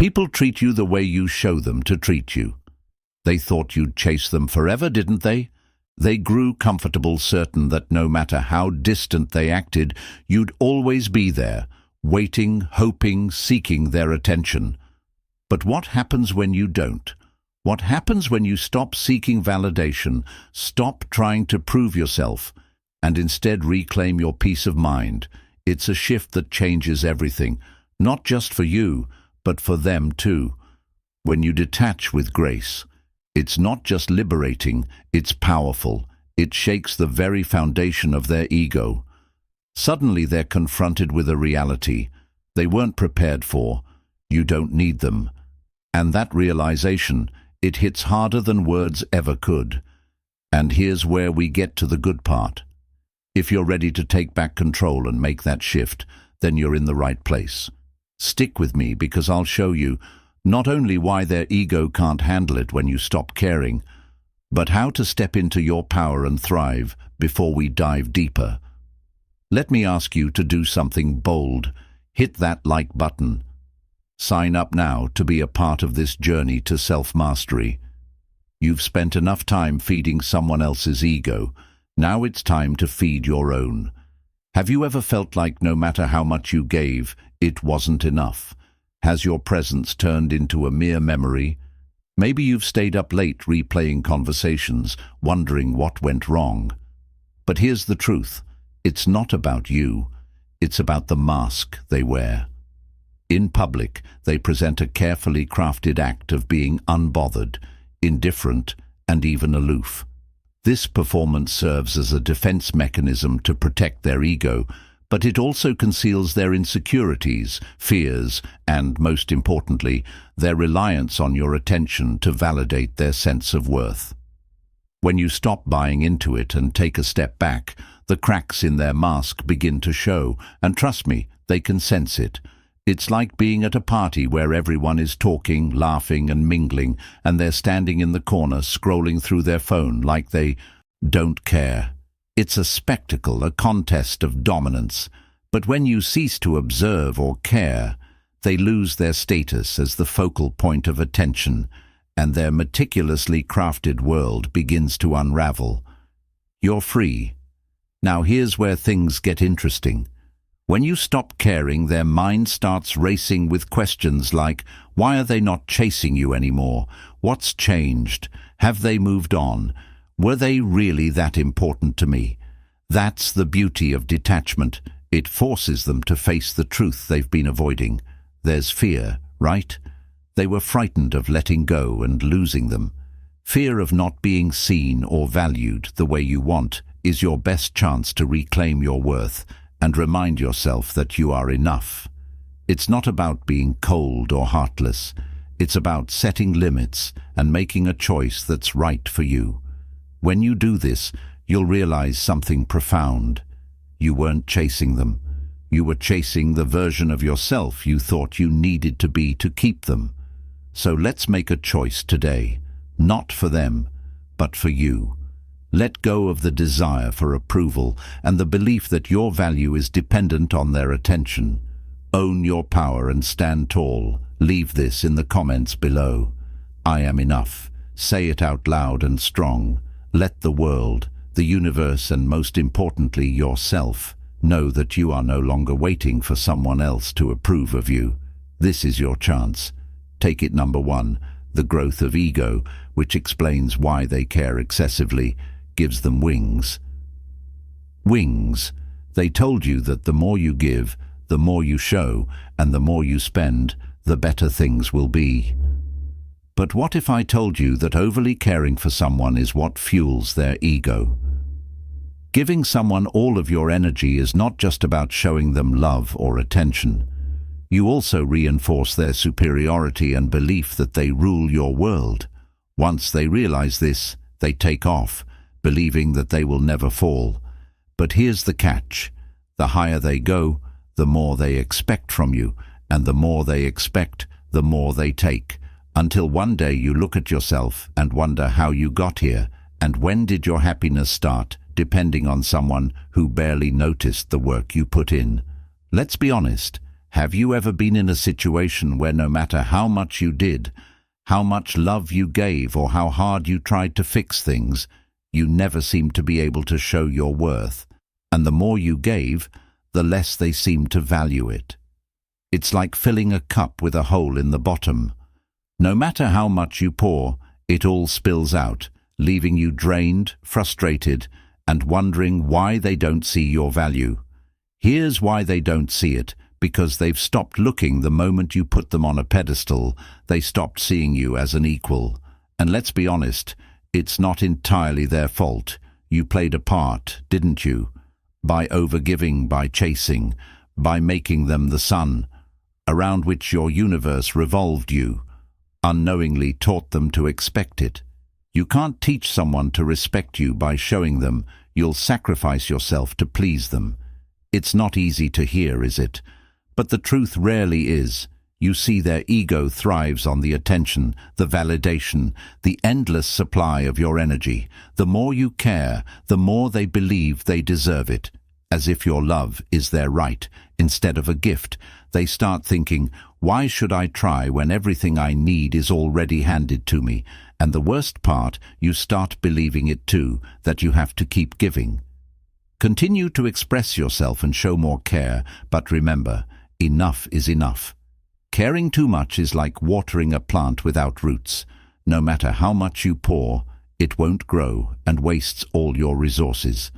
People treat you the way you show them to treat you. They thought you'd chase them forever, didn't they? They grew comfortable, certain that no matter how distant they acted, you'd always be there, waiting, hoping, seeking their attention. But what happens when you don't? What happens when you stop seeking validation, stop trying to prove yourself, and instead reclaim your peace of mind? It's a shift that changes everything, not just for you, but for them too. When you detach with grace, it's not just liberating, it's powerful. It shakes the very foundation of their ego. Suddenly they're confronted with a reality they weren't prepared for. You don't need them. And that realization, it hits harder than words ever could. And here's where we get to the good part. If you're ready to take back control and make that shift, then you're in the right place. Stick with me, because I'll show you not only why their ego can't handle it when you stop caring, but how to step into your power and thrive before we dive deeper. Let me ask you to do something bold. Hit that like button. Sign up now to be a part of this journey to self-mastery. You've spent enough time feeding someone else's ego. Now it's time to feed your own. Have you ever felt like no matter how much you gave, it wasn't enough? Has your presence turned into a mere memory? Maybe you've stayed up late replaying conversations, wondering what went wrong. But here's the truth. It's not about you. It's about the mask they wear. In public, they present a carefully crafted act of being unbothered, indifferent, and even aloof. This performance serves as a defense mechanism to protect their ego, but it also conceals their insecurities, fears, and, most importantly, their reliance on your attention to validate their sense of worth. When you stop buying into it and take a step back, the cracks in their mask begin to show, and trust me, they can sense it. It's like being at a party where everyone is talking, laughing, and mingling, and they're standing in the corner scrolling through their phone like they don't care. It's a spectacle, a contest of dominance. But when you cease to observe or care, they lose their status as the focal point of attention, and their meticulously crafted world begins to unravel. You're free. Now here's where things get interesting. When you stop caring, their mind starts racing with questions like, why are they not chasing you anymore? What's changed? Have they moved on? Were they really that important to me? That's the beauty of detachment. It forces them to face the truth they've been avoiding. There's fear, right? They were frightened of letting go and losing them. Fear of not being seen or valued the way you want is your best chance to reclaim your worth and remind yourself that you are enough. It's not about being cold or heartless. It's about setting limits and making a choice that's right for you. When you do this, you'll realize something profound. You weren't chasing them. You were chasing the version of yourself you thought you needed to be to keep them. So let's make a choice today, not for them, but for you. Let go of the desire for approval and the belief that your value is dependent on their attention. Own your power and stand tall. Leave this in the comments below. I am enough. Say it out loud and strong. Let the world, the universe, and most importantly yourself, know that you are no longer waiting for someone else to approve of you. This is your chance. Take it. Number 1, the growth of ego, which explains why they care excessively, gives them wings. Wings. They told you that the more you give, the more you show, and the more you spend, the better things will be. But what if I told you that overly caring for someone is what fuels their ego? Giving someone all of your energy is not just about showing them love or attention. You also reinforce their superiority and belief that they rule your world. Once they realize this, they take off, believing that they will never fall. But here's the catch. The higher they go, the more they expect from you, and the more they expect, the more they take, until one day you look at yourself and wonder how you got here, and when did your happiness start, depending on someone who barely noticed the work you put in. Let's be honest, Have you ever been in a situation where no matter how much you did, how much love you gave, or how hard you tried to fix things, you never seemed to be able to show your worth? And the more you gave, the less they seemed to value it. It's like filling a cup with a hole in the bottom. No matter how much you pour, it all spills out, leaving you drained, frustrated, and wondering why they don't see your value. Here's why they don't see it: because they've stopped looking the moment you put them on a pedestal. They stopped seeing you as an equal. And let's be honest, it's not entirely their fault. You played a part, didn't you? By overgiving, by chasing, by making them the sun around which your universe revolved. You unknowingly taught them to expect it. You can't teach someone to respect you by showing them you'll sacrifice yourself to please them. It's not easy to hear, is it? But the truth rarely is. You see, their ego thrives on the attention, the validation, the endless supply of your energy. The more you care, the more they believe they deserve it, as if your love is their right instead of a gift. They start thinking, why should I try when everything I need is already handed to me? And the worst part, you start believing it too, that you have to keep giving. Continue to express yourself and show more care, but remember, enough is enough. Caring too much is like watering a plant without roots. No matter how much you pour, it won't grow and wastes all your resources.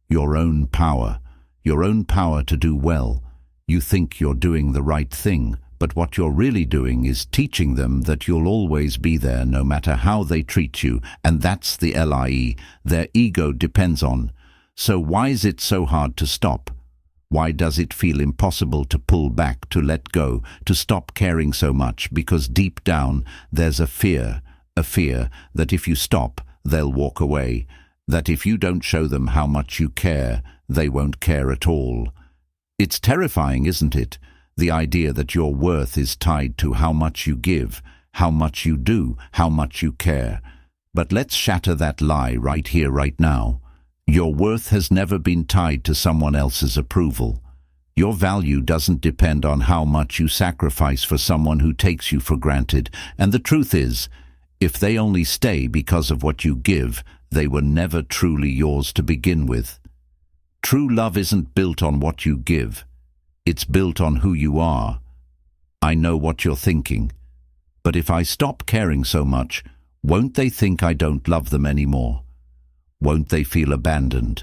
Your own power to do well. You think you're doing the right thing, but what you're really doing is teaching them that you'll always be there no matter how they treat you, and that's the lie their ego depends on. So why is it so hard to stop? Why does it feel impossible to pull back, to let go, to stop caring so much? Because deep down there's a fear that if you stop, they'll walk away, that if you don't show them how much you care, they won't care at all. It's terrifying, isn't it? The idea that your worth is tied to how much you give, how much you do, how much you care. But let's shatter that lie right here, right now. Your worth has never been tied to someone else's approval. Your value doesn't depend on how much you sacrifice for someone who takes you for granted. And the truth is, if they only stay because of what you give, they were never truly yours to begin with. True love isn't built on what you give. It's built on who you are. I know what you're thinking. But if I stop caring so much, won't they think I don't love them anymore? Won't they feel abandoned?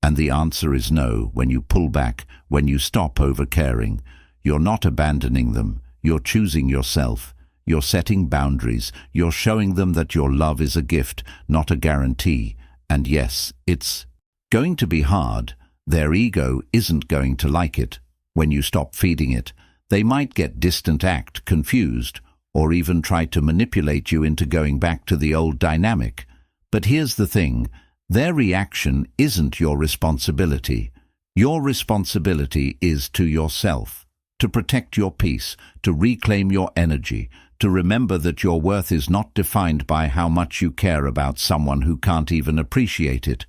And the answer is no. When you pull back, when you stop over-caring, you're not abandoning them. You're choosing yourself. You're setting boundaries. You're showing them that your love is a gift, not a guarantee. And yes, it's going to be hard. Their ego isn't going to like it. When you stop feeding it, they might get distant, act confused, or even try to manipulate you into going back to the old dynamic. But here's the thing, their reaction isn't your responsibility. Your responsibility is to yourself, to protect your peace, to reclaim your energy, to remember that your worth is not defined by how much you care about someone who can't even appreciate it.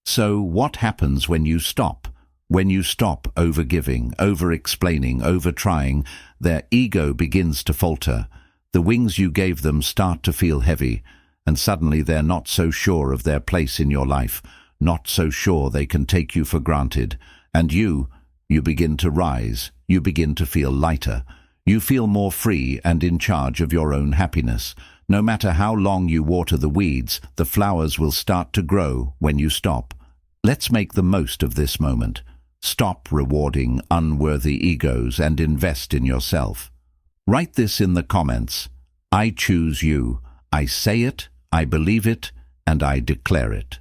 So what happens when you stop? When you stop over-giving, over-explaining, over-trying, their ego begins to falter. The wings you gave them start to feel heavy, and suddenly they're not so sure of their place in your life, not so sure they can take you for granted. And you begin to rise, you begin to feel lighter. You feel more free and in charge of your own happiness. No matter how long you water the weeds, the flowers will start to grow when you stop. Let's make the most of this moment. Stop rewarding unworthy egos and invest in yourself. Write this in the comments. I choose you. I say it, I believe it, and I declare it.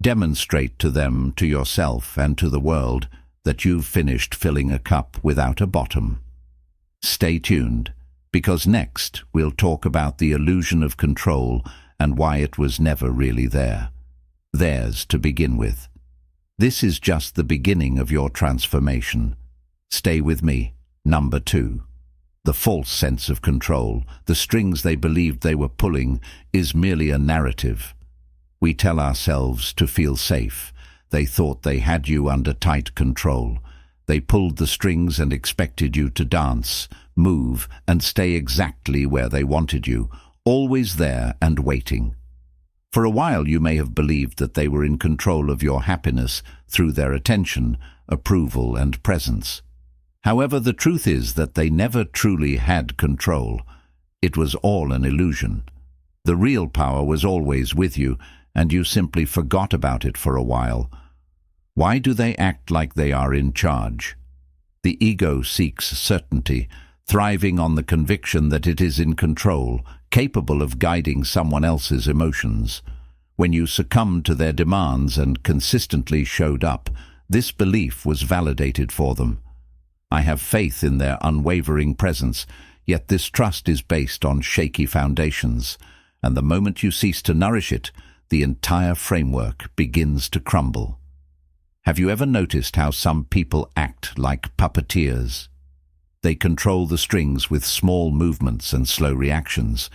Demonstrate to them, to yourself, and to the world that you've finished filling a cup without a bottom. Stay tuned, because next we'll talk about the illusion of control and why it was never really there. Theirs to begin with. This is just the beginning of your transformation. Stay with me. Number 2. The false sense of control, the strings they believed they were pulling, is merely a narrative. We tell ourselves to feel safe. They thought they had you under tight control. They pulled the strings and expected you to dance, move, and stay exactly where they wanted you, always there and waiting. For a while you may have believed that they were in control of your happiness through their attention, approval, and presence. However, the truth is that they never truly had control. It was all an illusion. The real power was always with you, and you simply forgot about it for a while. Why do they act like they are in charge? The ego seeks certainty, thriving on the conviction that it is in control, capable of guiding someone else's emotions. When you succumbed to their demands and consistently showed up, this belief was validated for them. I have faith in their unwavering presence, yet this trust is based on shaky foundations, and the moment you cease to nourish it, the entire framework begins to crumble. Have you ever noticed how some people act like puppeteers? They control the strings with small movements and slow reactions.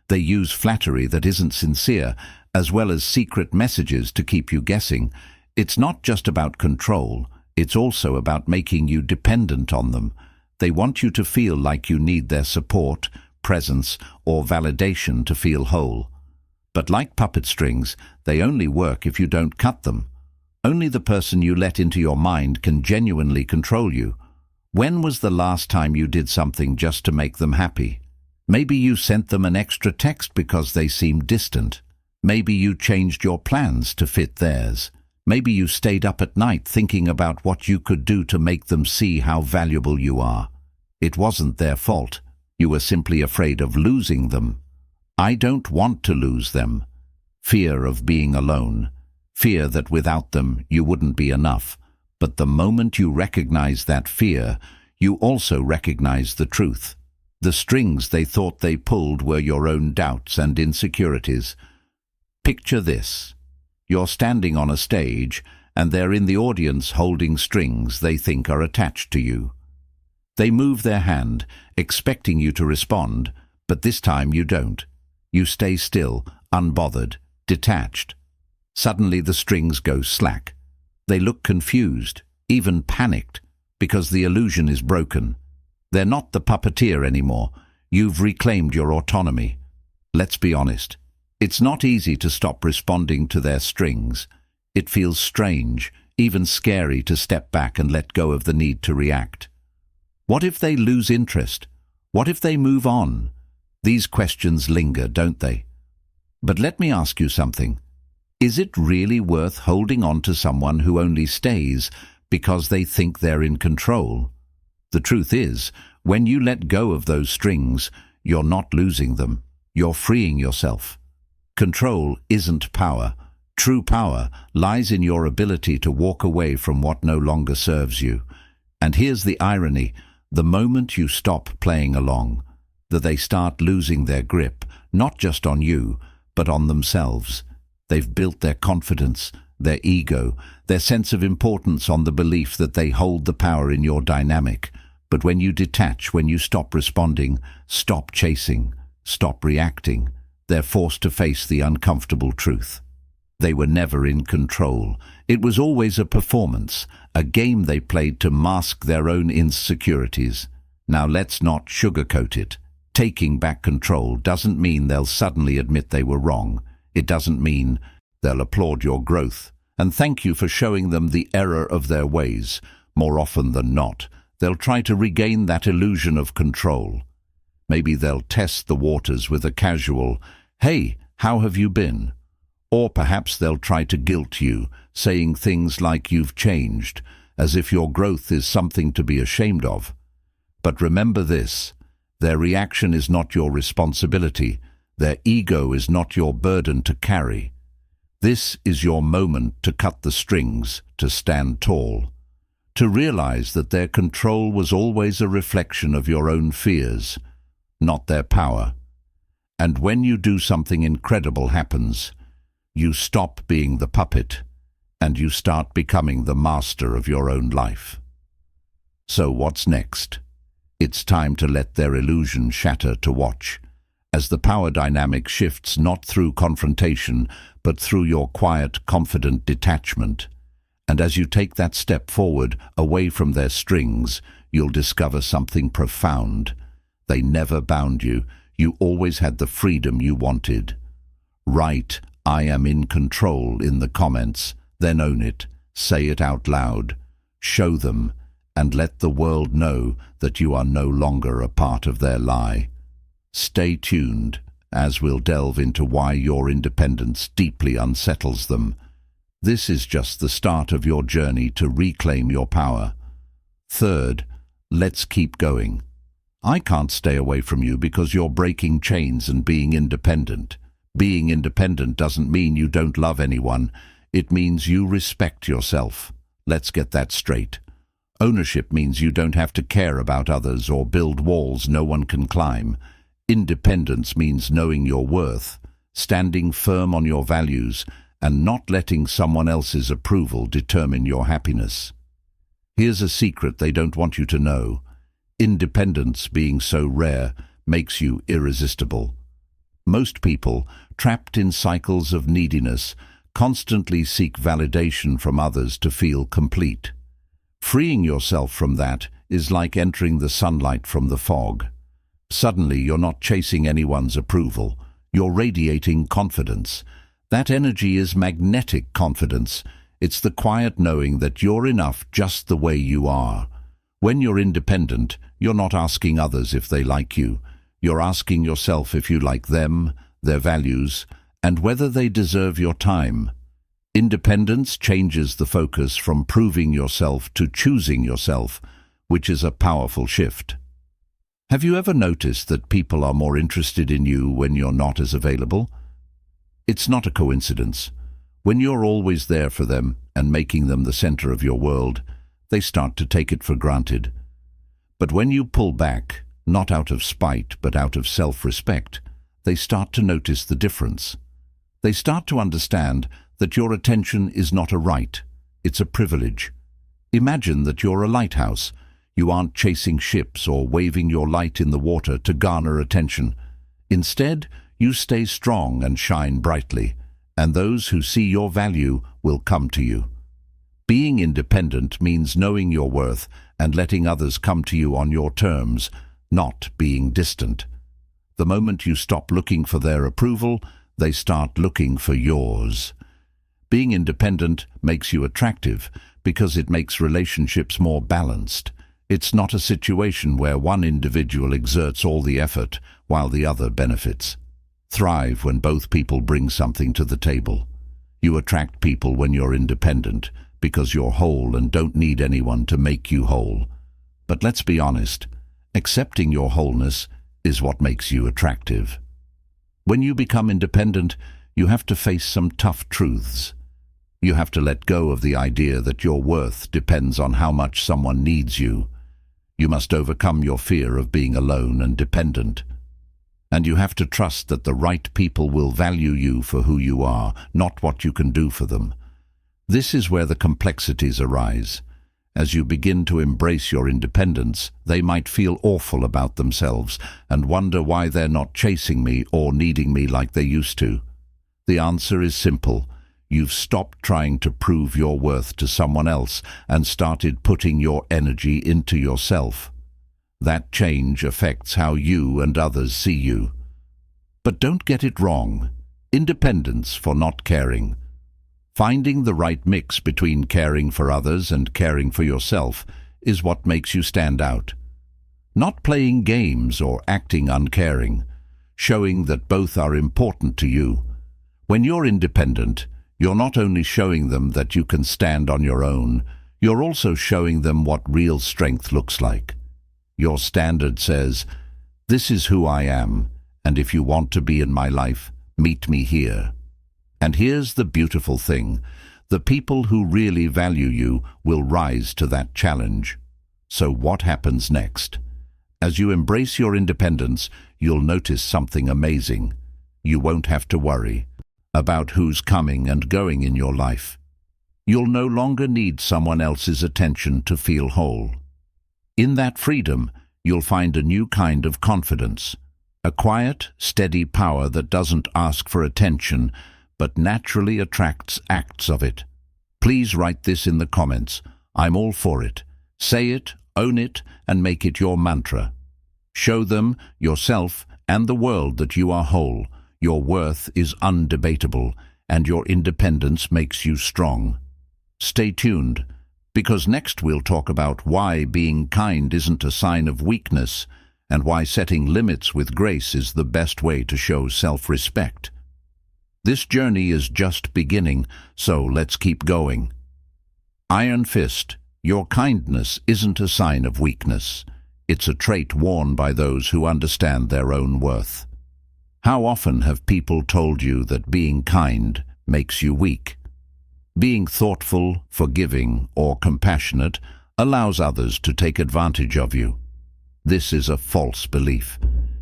They use flattery that isn't sincere, as well as secret messages to keep you guessing. It's not just about control, it's also about making you dependent on them. They want you to feel like you need their support, presence, or validation to feel whole. But like puppet strings, they only work if you don't cut them. Only the person you let into your mind can genuinely control you. When was the last time you did something just to make them happy? Maybe you sent them an extra text because they seemed distant. Maybe you changed your plans to fit theirs. Maybe you stayed up at night thinking about what you could do to make them see how valuable you are. It wasn't their fault. You were simply afraid of losing them. I don't want to lose them. Fear of being alone. Fear that without them you wouldn't be enough. But the moment you recognize that fear, you also recognize the truth. The strings they thought they pulled were your own doubts and insecurities. Picture this. You're standing on a stage, and they're in the audience holding strings they think are attached to you. They move their hand, expecting you to respond, but this time you don't. You stay still, unbothered, detached. Suddenly the strings go slack. They look confused, even panicked, because the illusion is broken. They're not the puppeteer anymore. You've reclaimed your autonomy. Let's be honest. It's not easy to stop responding to their strings. It feels strange, even scary to step back and let go of the need to react. What if they lose interest? What if they move on? These questions linger, don't they? But let me ask you something. Is it really worth holding on to someone who only stays because they think they're in control? The truth is, when you let go of those strings, you're not losing them. You're freeing yourself. Control isn't power. True power lies in your ability to walk away from what no longer serves you. And here's the irony. The moment you stop playing along, that they start losing their grip, not just on you, but on themselves. They've built their confidence, their ego, their sense of importance on the belief that they hold the power in your dynamic. But when you detach, when you stop responding, stop chasing, stop reacting, they're forced to face the uncomfortable truth. They were never in control. It was always a performance, a game they played to mask their own insecurities. Now let's not sugarcoat it. Taking back control doesn't mean they'll suddenly admit they were wrong. It doesn't mean they'll applaud your growth and thank you for showing them the error of their ways. More often than not, they'll try to regain that illusion of control. Maybe they'll test the waters with a casual, "Hey, how have you been?" Or perhaps they'll try to guilt you, saying things like you've changed, as if your growth is something to be ashamed of. But remember this, their reaction is not your responsibility. Their ego is not your burden to carry. This is your moment to cut the strings, to stand tall, to realize that their control was always a reflection of your own fears, not their power. And when you do, something incredible happens. You stop being the puppet, and you start becoming the master of your own life. So what's next? It's time to let their illusion shatter, to watch as the power dynamic shifts not through confrontation, but through your quiet, confident detachment. And as you take that step forward, away from their strings, you'll discover something profound. They never bound you. You always had the freedom you wanted. Write, "I am in control" in the comments, then own it. Say it out loud. Show them, and let the world know that you are no longer a part of their lie. Stay tuned, as we'll delve into why your independence deeply unsettles them. This is just the start of your journey to reclaim your power. Third, let's keep going. I can't stay away from you because you're breaking chains and being independent. Being independent doesn't mean you don't love anyone. It means you respect yourself. Let's get that straight. Ownership means you don't have to care about others or build walls no one can climb. Independence means knowing your worth, standing firm on your values, and not letting someone else's approval determine your happiness. Here's a secret they don't want you to know. Independence, being so rare, makes you irresistible. Most people, trapped in cycles of neediness, constantly seek validation from others to feel complete. Freeing yourself from that is like entering the sunlight from the fog. Suddenly you're not chasing anyone's approval. You're radiating confidence. That energy is magnetic confidence. It's the quiet knowing that you're enough just the way you are. When you're independent, you're not asking others if they like you. You're asking yourself if you like them, their values, and whether they deserve your time. Independence changes the focus from proving yourself to choosing yourself, which is a powerful shift. Have you ever noticed that people are more interested in you when you're not as available? It's not a coincidence. When you're always there for them and making them the center of your world, they start to take it for granted. But when you pull back, not out of spite but out of self-respect, they start to notice the difference. They start to understand that your attention is not a right, it's a privilege. Imagine that you're a lighthouse. You aren't chasing ships or waving your light in the water to garner attention. Instead, you stay strong and shine brightly, and those who see your value will come to you. Being independent means knowing your worth and letting others come to you on your terms, not being distant. The moment you stop looking for their approval, they start looking for yours. Being independent makes you attractive because it makes relationships more balanced. It's not a situation where one individual exerts all the effort while the other benefits. Thrive when both people bring something to the table. You attract people when you're independent because you're whole and don't need anyone to make you whole. But let's be honest, accepting your wholeness is what makes you attractive. When you become independent, you have to face some tough truths. You have to let go of the idea that your worth depends on how much someone needs you. You must overcome your fear of being alone and dependent. And you have to trust that the right people will value you for who you are, not what you can do for them. This is where the complexities arise. As you begin to embrace your independence, they might feel awful about themselves and wonder why they're not chasing me or needing me like they used to. The answer is simple. You've stopped trying to prove your worth to someone else and started putting your energy into yourself. That change affects how you and others see you. But don't get it wrong. Independence for not caring. Finding the right mix between caring for others and caring for yourself is what makes you stand out. Not playing games or acting uncaring, showing that both are important to you. When you're independent, you're not only showing them that you can stand on your own, you're also showing them what real strength looks like. Your standard says, "This is who I am, and if you want to be in my life, meet me here." And here's the beautiful thing. The people who really value you will rise to that challenge. So what happens next? As you embrace your independence, you'll notice something amazing. You won't have to worry about who's coming and going in your life. You'll no longer need someone else's attention to feel whole. In that freedom, you'll find a new kind of confidence, a quiet, steady power that doesn't ask for attention, but naturally attracts acts of it. Please write this in the comments. I'm all for it. Say it, own it, and make it your mantra. Show them, yourself, and the world that you are whole. Your worth is undebatable, and your independence makes you strong. Stay tuned, because next we'll talk about why being kind isn't a sign of weakness, and why setting limits with grace is the best way to show self-respect. This journey is just beginning, so let's keep going. Iron Fist, your kindness isn't a sign of weakness. It's a trait worn by those who understand their own worth. How often have people told you that being kind makes you weak? Being thoughtful, forgiving, or compassionate allows others to take advantage of you. This is a false belief,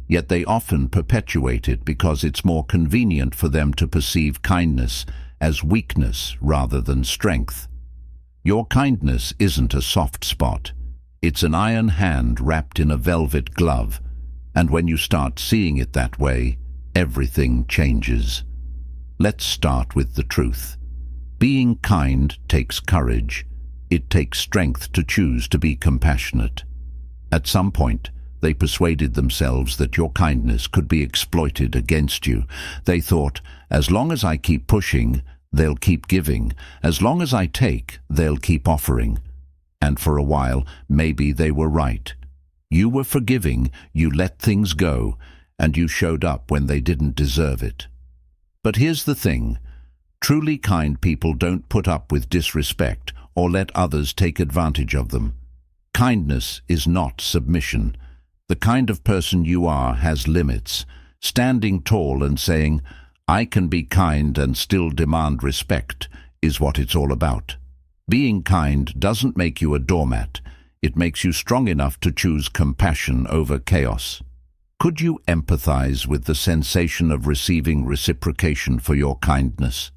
yet they often perpetuate it because it's more convenient for them to perceive kindness as weakness rather than strength. Your kindness isn't a soft spot. It's an iron hand wrapped in a velvet glove, and when you start seeing it that way, everything changes. Let's start with the truth. Being kind takes courage. It takes strength to choose to be compassionate. At some point, they persuaded themselves that your kindness could be exploited against you. They thought, as long as I keep pushing, they'll keep giving. As long as I take, they'll keep offering. And for a while, maybe they were right. You were forgiving, you let things go, and you showed up when they didn't deserve it. But here's the thing. Truly kind people don't put up with disrespect or let others take advantage of them. Kindness is not submission. The kind of person you are has limits. Standing tall and saying, I can be kind and still demand respect, is what it's all about. Being kind doesn't make you a doormat. It makes you strong enough to choose compassion over chaos. Could you empathize with the sensation of receiving reciprocation for your kindness?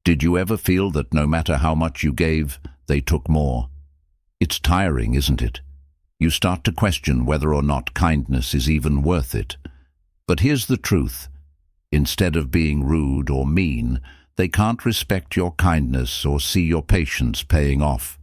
Did you ever feel that no matter how much you gave, they took more? It's tiring, isn't it? You start to question whether or not kindness is even worth it. But here's the truth. Instead of being rude or mean, they can't respect your kindness or see your patience paying off.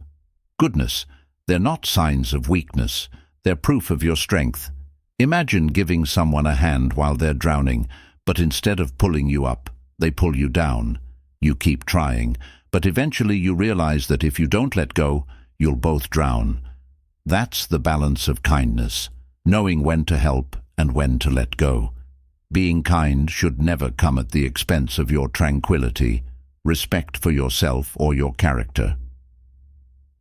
Goodness, they're not signs of weakness. They're proof of your strength. Imagine giving someone a hand while they're drowning, but instead of pulling you up, they pull you down. You keep trying, but eventually you realize that if you don't let go, you'll both drown. That's the balance of kindness, knowing when to help and when to let go. Being kind should never come at the expense of your tranquility, respect for yourself or your character.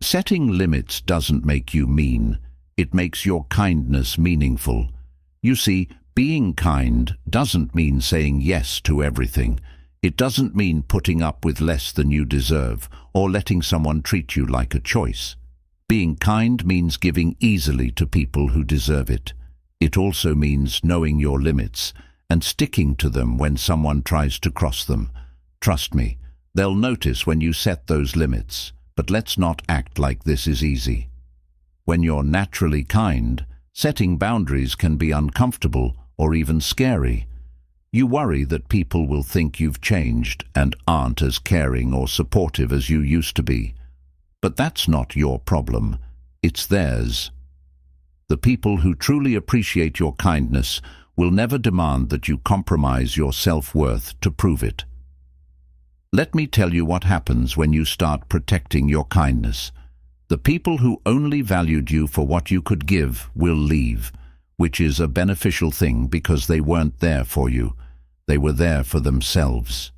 Setting limits doesn't make you mean. It makes your kindness meaningful. You see, being kind doesn't mean saying yes to everything. It doesn't mean putting up with less than you deserve or letting someone treat you like a choice. Being kind means giving easily to people who deserve it. It also means knowing your limits and sticking to them when someone tries to cross them. Trust me, they'll notice when you set those limits, but let's not act like this is easy. When you're naturally kind, setting boundaries can be uncomfortable or even scary. You worry that people will think you've changed and aren't as caring or supportive as you used to be. But that's not your problem. It's theirs. The people who truly appreciate your kindness will never demand that you compromise your self-worth to prove it. Let me tell you what happens when you start protecting your kindness. The people who only valued you for what you could give will leave, which is a beneficial thing because they weren't there for you. They were there for themselves.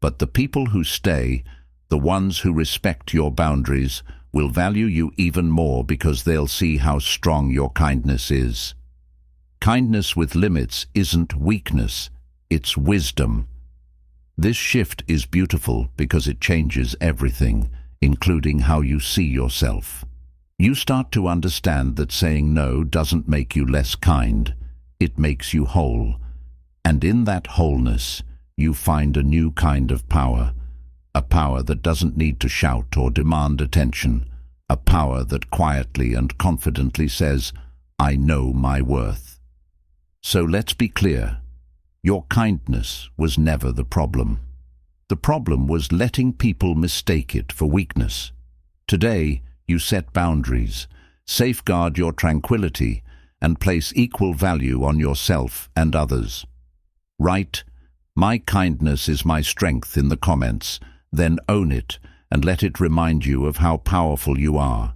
But the people who stay, the ones who respect your boundaries, will value you even more because they'll see how strong your kindness is. Kindness with limits isn't weakness, it's wisdom. This shift is beautiful because it changes everything, including how you see yourself. You start to understand that saying no doesn't make you less kind, it makes you whole. And in that wholeness, you find a new kind of power, a power that doesn't need to shout or demand attention, a power that quietly and confidently says, I know my worth. So let's be clear, your kindness was never the problem. The problem was letting people mistake it for weakness. Today, you set boundaries, safeguard your tranquility, and place equal value on yourself and others. Write, "My kindness is my strength" in the comments, then own it and let it remind you of how powerful you are.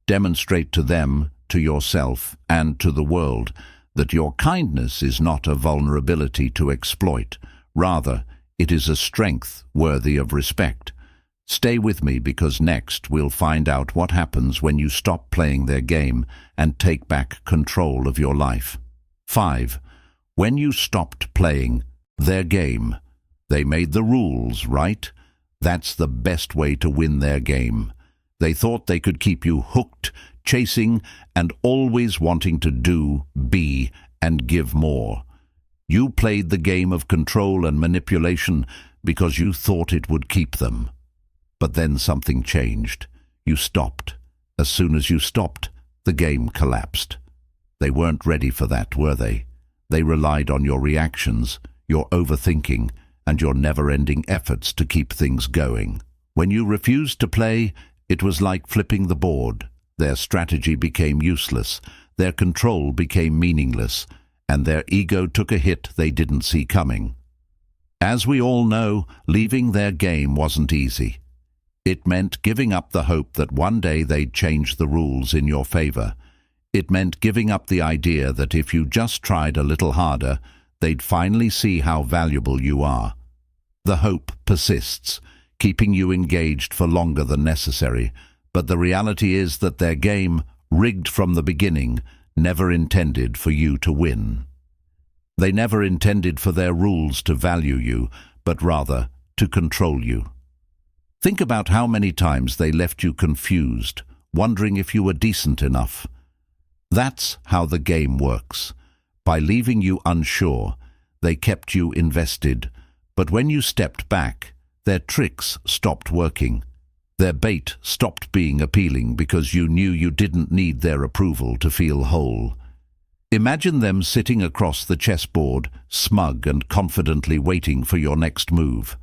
Demonstrate to them, to yourself, and to the world that your kindness is not a vulnerability to exploit. Rather, it is a strength worthy of respect. Stay with me, because next we'll find out what happens when you stop playing their game and take back control of your life. 5. When you stopped playing their game. They made the rules, right? That's the best way to win their game. They thought they could keep you hooked, chasing, and always wanting to do, be, and give more. You played the game of control and manipulation because you thought it would keep them. But then something changed. You stopped. As soon as you stopped, the game collapsed. They weren't ready for that, were they? They relied on your reactions, your overthinking, and your never-ending efforts to keep things going. When you refused to play, it was like flipping the board. Their strategy became useless, their control became meaningless, and their ego took a hit they didn't see coming. As we all know, leaving their game wasn't easy. It meant giving up the hope that one day they'd change the rules in your favor. It meant giving up the idea that if you just tried a little harder, they'd finally see how valuable you are. The hope persists, keeping you engaged for longer than necessary, but the reality is that their game, rigged from the beginning, never intended for you to win. They never intended for their rules to value you, but rather to control you. Think about how many times they left you confused, wondering if you were decent enough. That's how the game works. By leaving you unsure, they kept you invested, but when you stepped back, their tricks stopped working. Their bait stopped being appealing because you knew you didn't need their approval to feel whole. Imagine them sitting across the chessboard, smug and confidently waiting for your next move.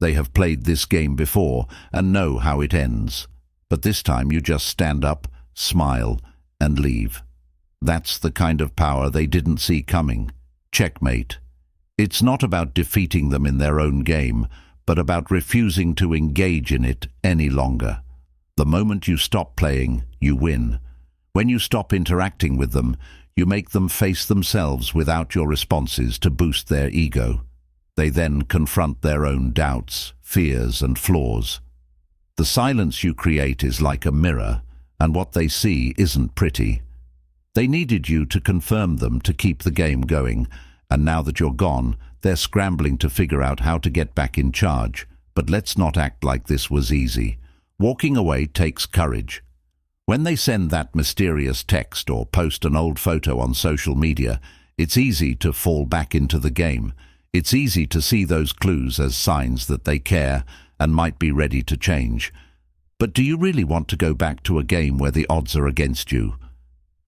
They have played this game before and know how it ends. But this time you just stand up, smile, and leave. That's the kind of power they didn't see coming. Checkmate. It's not about defeating them in their own game, but about refusing to engage in it any longer. The moment you stop playing, you win. When you stop interacting with them, you make them face themselves without your responses to boost their ego. They then confront their own doubts, fears, and flaws. The silence you create is like a mirror, and what they see isn't pretty. They needed you to confirm them to keep the game going, and now that you're gone, they're scrambling to figure out how to get back in charge. But let's not act like this was easy. Walking away takes courage. When they send that mysterious text or post an old photo on social media, it's easy to fall back into the game. It's easy to see those clues as signs that they care and might be ready to change. But do you really want to go back to a game where the odds are against you?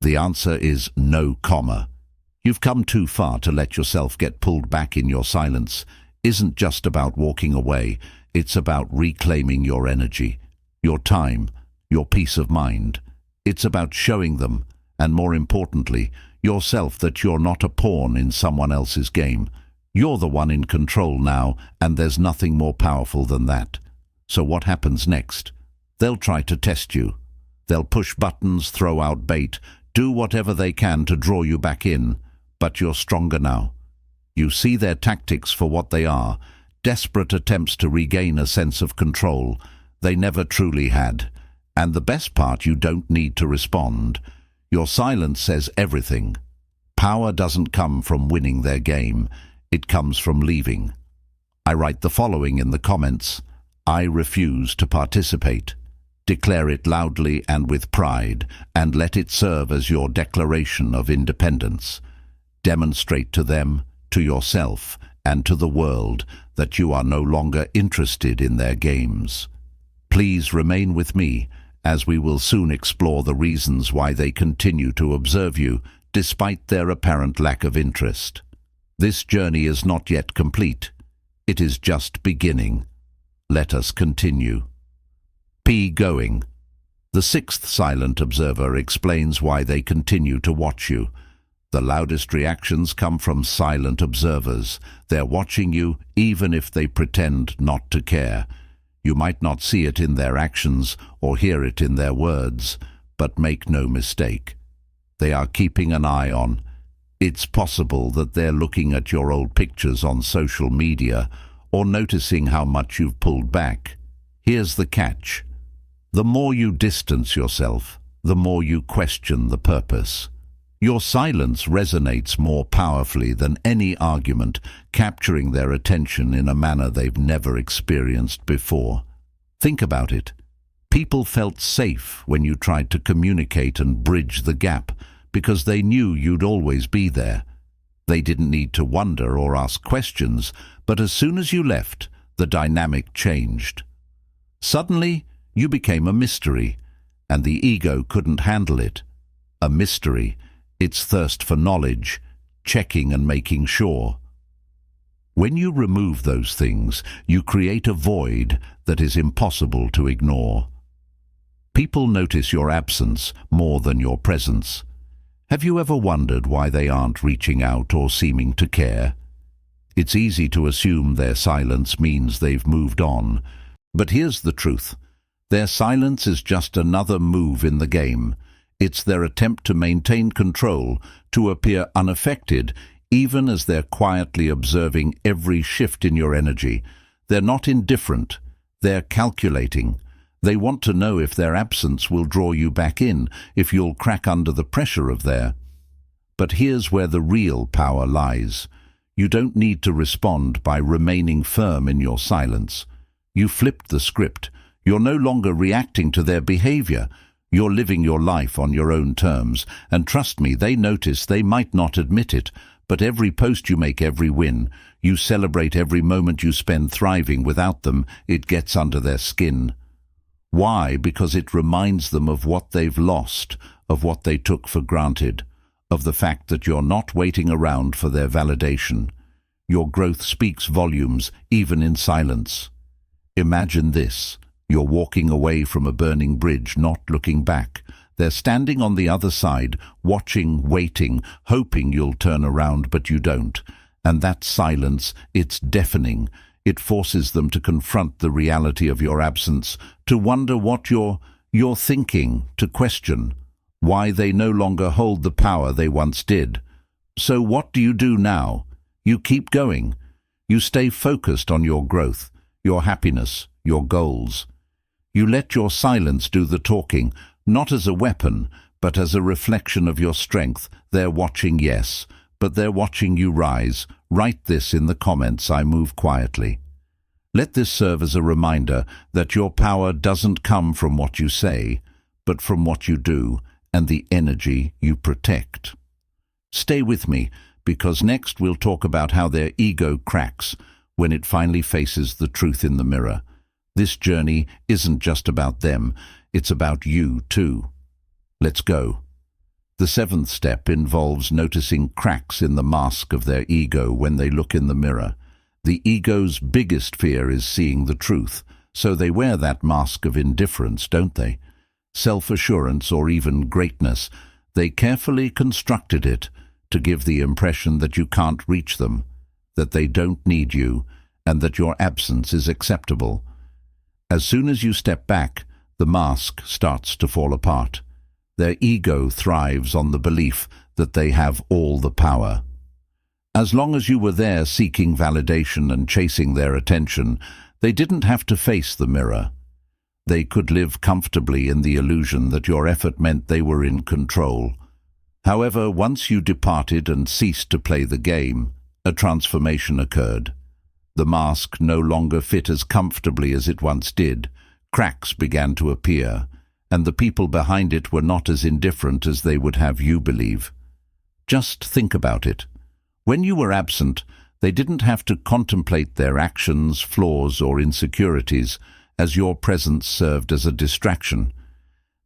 The answer is no, comma. You've come too far to let yourself get pulled back in. Your silence isn't just about walking away, it's about reclaiming your energy, your time, your peace of mind. It's about showing them, and more importantly, yourself, that you're not a pawn in someone else's game. You're the one in control now, and there's nothing more powerful than that. So what happens next? They'll try to test you. They'll push buttons, throw out bait, do whatever they can to draw you back in. But you're stronger now. You see their tactics for what they are, desperate attempts to regain a sense of control they never truly had. And the best part, you don't need to respond. Your silence says everything. Power doesn't come from winning their game. It comes from leaving. I write the following in the comments: I refuse to participate. Declare it loudly and with pride, and let it serve as your declaration of independence. Demonstrate to them, to yourself, and to the world that you are no longer interested in their games. Please remain with me, as we will soon explore the reasons why they continue to observe you, despite their apparent lack of interest. This journey is not yet complete. It is just beginning. Let us continue. P. Going. The sixth silent observer explains why they continue to watch you. The loudest reactions come from silent observers. They're watching you even if they pretend not to care. You might not see it in their actions or hear it in their words, but make no mistake. They are keeping an eye on. It's possible that they're looking at your old pictures on social media or noticing how much you've pulled back. Here's the catch. The more you distance yourself, the more you question the purpose. Your silence resonates more powerfully than any argument, capturing their attention in a manner they've never experienced before. Think about it. People felt safe when you tried to communicate and bridge the gap because they knew you'd always be there. They didn't need to wonder or ask questions, but as soon as you left, the dynamic changed. Suddenly, you became a mystery, and the ego couldn't handle it. A mystery, its thirst for knowledge, checking and making sure. When you remove those things, you create a void that is impossible to ignore. People notice your absence more than your presence. Have you ever wondered why they aren't reaching out or seeming to care? It's easy to assume their silence means they've moved on. But here's the truth. Their silence is just another move in the game. It's their attempt to maintain control, to appear unaffected, even as they're quietly observing every shift in your energy. They're not indifferent. They're calculating. They want to know if their absence will draw you back in, if you'll crack under the pressure of their. But here's where the real power lies. You don't need to respond by remaining firm in your silence. You flipped the script. You're no longer reacting to their behavior. You're living your life on your own terms. And trust me, they notice. They might not admit it, but every post you make, every win, you celebrate every moment you spend thriving without them, it gets under their skin. Why? Because it reminds them of what they've lost, of what they took for granted, of the fact that you're not waiting around for their validation. Your growth speaks volumes, even in silence. Imagine this. You're walking away from a burning bridge, not looking back. They're standing on the other side, watching, waiting, hoping you'll turn around, but you don't. And that silence, it's deafening. It forces them to confront the reality of your absence, to wonder what you're thinking, to question why they no longer hold the power they once did. So what do you do now? You keep going. You stay focused on your growth, your happiness, your goals. You let your silence do the talking, not as a weapon, but as a reflection of your strength. They're watching, yes, but they're watching you rise. Write this in the comments. I move quietly. Let this serve as a reminder that your power doesn't come from what you say, but from what you do and the energy you protect. Stay with me, because next we'll talk about how their ego cracks when it finally faces the truth in the mirror. This journey isn't just about them, it's about you too. Let's go. The seventh step involves noticing cracks in the mask of their ego when they look in the mirror. The ego's biggest fear is seeing the truth, so they wear that mask of indifference, don't they? Self-assurance or even greatness. They carefully constructed it to give the impression that you can't reach them, that they don't need you, and that your absence is acceptable. As soon as you step back, the mask starts to fall apart. Their ego thrives on the belief that they have all the power. As long as you were there seeking validation and chasing their attention, they didn't have to face the mirror. They could live comfortably in the illusion that your effort meant they were in control. However, once you departed and ceased to play the game, a transformation occurred. The mask no longer fit as comfortably as it once did. Cracks began to appear, and the people behind it were not as indifferent as they would have you believe. Just think about it. When you were absent, they didn't have to contemplate their actions, flaws, or insecurities, as your presence served as a distraction.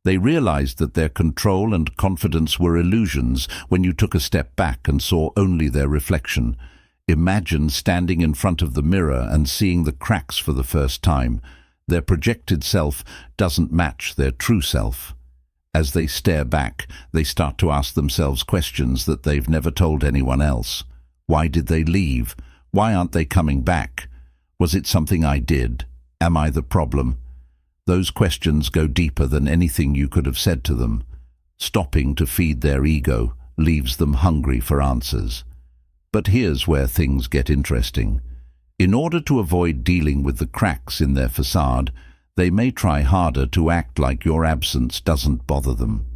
They realized that their control and confidence were illusions when you took a step back and saw only their reflection. Imagine standing in front of the mirror and seeing the cracks for the first time. Their projected self doesn't match their true self. As they stare back, they start to ask themselves questions that they've never told anyone else. Why did they leave? Why aren't they coming back? Was it something I did? Am I the problem? Those questions go deeper than anything you could have said to them. Stopping to feed their ego leaves them hungry for answers. But here's where things get interesting. In order to avoid dealing with the cracks in their facade, they may try harder to act like your absence doesn't bother them.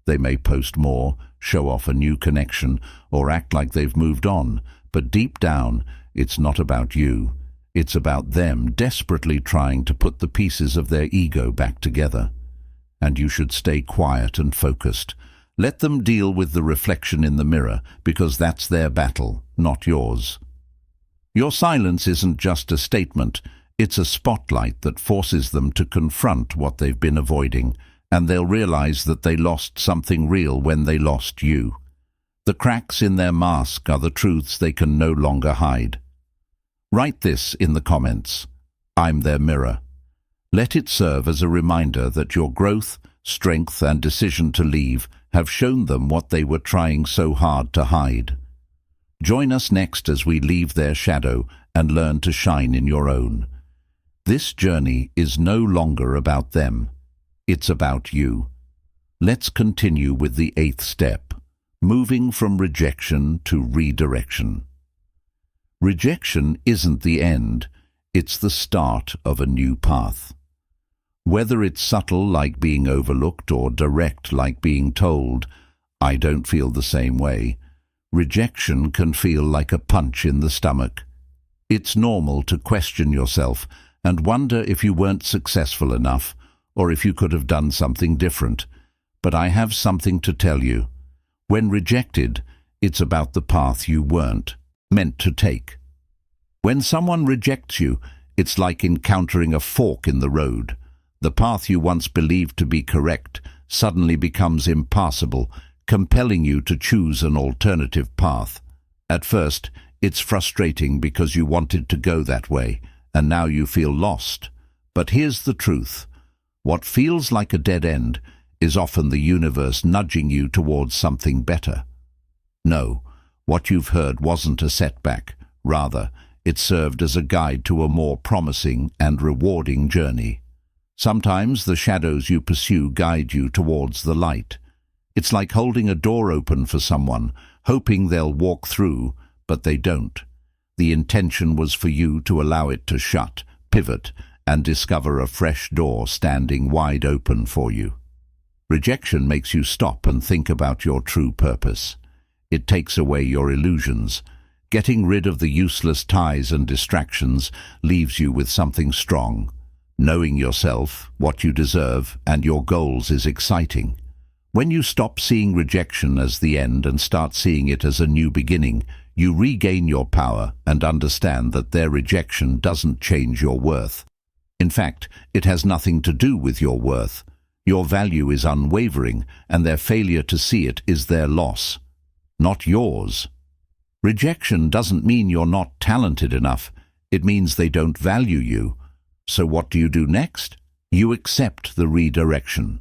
They may post more, show off a new connection, or act like they've moved on, but deep down, it's not about you. It's about them desperately trying to put the pieces of their ego back together. And you should stay quiet and focused. Let them deal with the reflection in the mirror, because that's their battle, not yours. Your silence isn't just a statement, it's a spotlight that forces them to confront what they've been avoiding, and they'll realize that they lost something real when they lost you. The cracks in their mask are the truths they can no longer hide. Write this in the comments. I'm their mirror. Let it serve as a reminder that your growth, strength, and decision to leave have shown them what they were trying so hard to hide. Join us next as we leave their shadow and learn to shine in your own. This journey is no longer about them. It's about you. Let's continue with the 8th step, moving from rejection to redirection. Rejection isn't the end, it's the start of a new path. Whether it's subtle like being overlooked or direct like being told, I don't feel the same way, rejection can feel like a punch in the stomach. It's normal to question yourself and wonder if you weren't successful enough or if you could have done something different. But I have something to tell you. When rejected, it's about the path you weren't meant to take. When someone rejects you, it's like encountering a fork in the road. The path you once believed to be correct suddenly becomes impassable, compelling you to choose an alternative path. At first, it's frustrating because you wanted to go that way, and now you feel lost. But here's the truth. What feels like a dead end is often the universe nudging you towards something better. No, what you've heard wasn't a setback. Rather, it served as a guide to a more promising and rewarding journey. Sometimes the shadows you pursue guide you towards the light. It's like holding a door open for someone, hoping they'll walk through, but they don't. The intention was for you to allow it to shut, pivot, and discover a fresh door standing wide open for you. Rejection makes you stop and think about your true purpose. It takes away your illusions. Getting rid of the useless ties and distractions leaves you with something strong. Knowing yourself, what you deserve, and your goals is exciting. When you stop seeing rejection as the end and start seeing it as a new beginning, you regain your power and understand that their rejection doesn't change your worth. In fact, it has nothing to do with your worth. Your value is unwavering, and their failure to see it is their loss, not yours. Rejection doesn't mean you're not talented enough. It means they don't value you. So what do you do next? You accept the redirection.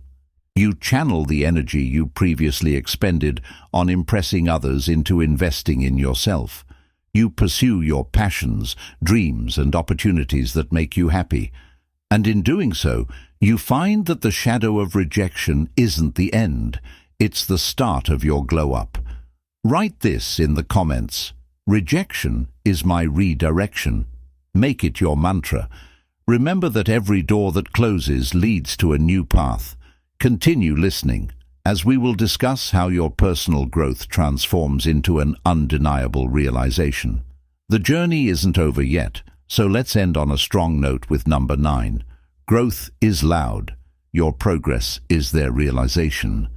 You channel the energy you previously expended on impressing others into investing in yourself. You pursue your passions, dreams, and opportunities that make you happy. And in doing so, you find that the shadow of rejection isn't the end. It's the start of your glow-up. Write this in the comments. Rejection is my redirection. Make it your mantra. Remember that every door that closes leads to a new path. Continue listening, as we will discuss how your personal growth transforms into an undeniable realization. The journey isn't over yet, so let's end on a strong note with number 9. Growth is loud. Your progress is their realization.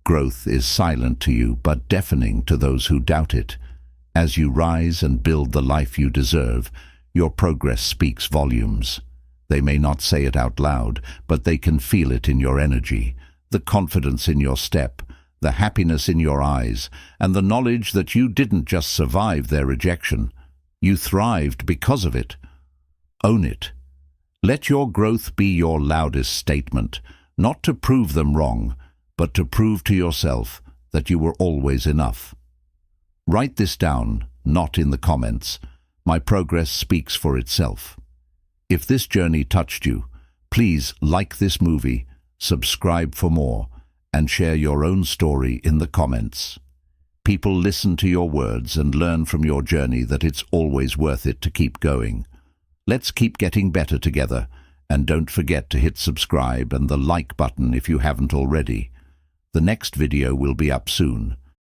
Growth is silent to you, but deafening to those who doubt it. As you rise and build the life you deserve, your progress speaks volumes. They may not say it out loud, but they can feel it in your energy, the confidence in your step, the happiness in your eyes, and the knowledge that you didn't just survive their rejection, You thrived because of it. Own it. Let your growth be your loudest statement, not to prove them wrong, but to prove to yourself that you were always enough. Write this down, not in the comments. My progress speaks for itself. If this journey touched you, please like this movie, subscribe for more, and share your own story in the comments. People listen to your words and learn from your journey that it's always worth it to keep going. Let's keep getting better together, and don't forget to hit subscribe and the like button if you haven't already. The next video will be up soon.